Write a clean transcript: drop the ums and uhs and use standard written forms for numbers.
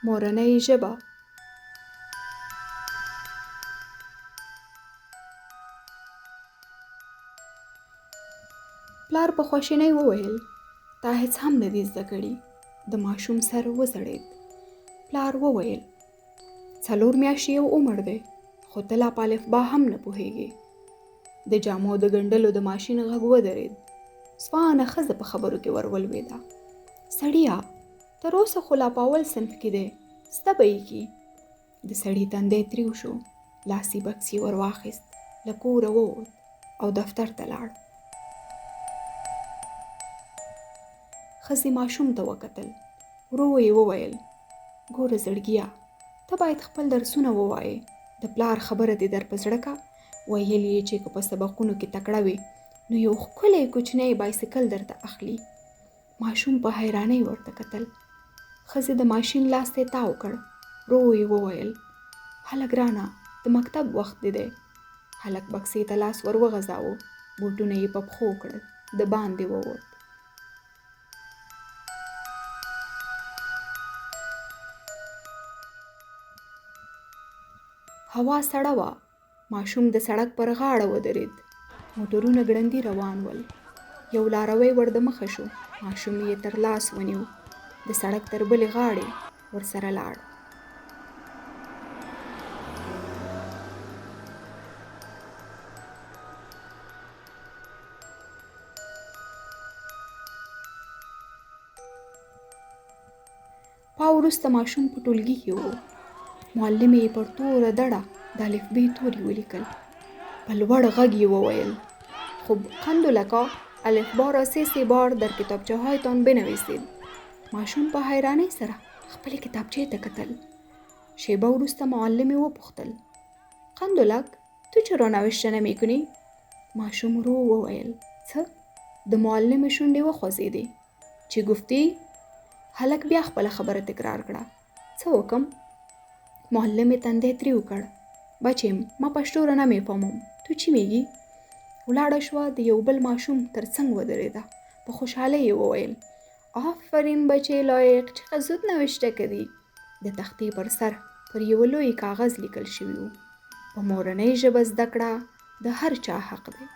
مورنۍ ژبه. پلار په خواشینۍ وویل تا هیڅ هم نه دي زده کړي. د ماشوم سر وځړېد. پلار وویل 4 میاشتې یو عمر دی، خو ته لا په الفبا هم نه پوهېږې. د جامو د ګنډلو د ماشین غږ ودرېد. ځوانه ښځه په خبرو کې ورولوېده. سړیه تر اوسه خو لا په اول صنف کې دی، زده به یې کي. د سړي تندی تریو شو. لاسي بکس یې ور واخیست، له کوره ووت او دفتر ته لاړ. ښځې ماشوم ته وکتل. ورو یې وویل ګوره زړګیه، ته باید خپل درسونه ووایې. د پلار خبره دې در په زړه که. ویل یې چې که په سبقونو کې تکړه وي نو یو ښکلی کوچنی بایسکل درته اخلي. ماشوم په حیرانۍ ورته کتل. ښځې د ماشین لاس ته تاو کړ. ورو یې وویل هله ګرانه، د مکتب وخت دی. هلک بکسې ته لاس ور وغځاوه. بوټونه یې په پښو کړل. د باندې ووت. هوا سړه وه. ماشوم د سړک پر غاړه ودرېد. موټرونه ګړندي روان ول. یو لاروی ور د مخه شو. ماشوم یې تر لاس ونیو. د سړک تر بلې غاړې ورسره لاړ. پاو وروسته ماشوم په ټولګي کې و. معلم یې پر توره دړه د الفبې توري ولیکل. په لوړ غږ یې وویل خب قندلکا الفبا را 3 بار در کتابچه هایتان بنویسید. ماشوم په حیرانۍ سره خپلې کتابچې ته کتل. شیبه وروسته معلم یې وپوښتل قندلک تو چرا نوشته نمی‌کنی؟ ماشوم ورو وویل څه؟ د معلم شونډې وخوځېدې. چې گفتی؟ هلک بیا خپله خبره تکرار کړه. څه وکم؟ معلم یې تندی تریو کړ. بچیم ما پشتو را نمیفهمم، تو چی میگی؟ ولاړه شوه. د یو بل ماشوم تر څنګ ودرېده. په خوشحالۍ یې وویل آفرین بچه لایق، چقدر زود نوشته کړي. د تختې پر سر پر یوه لوی کاغذ لیکل شوي وو په مورنۍ ژبه زده کړه د هر چا حق دی.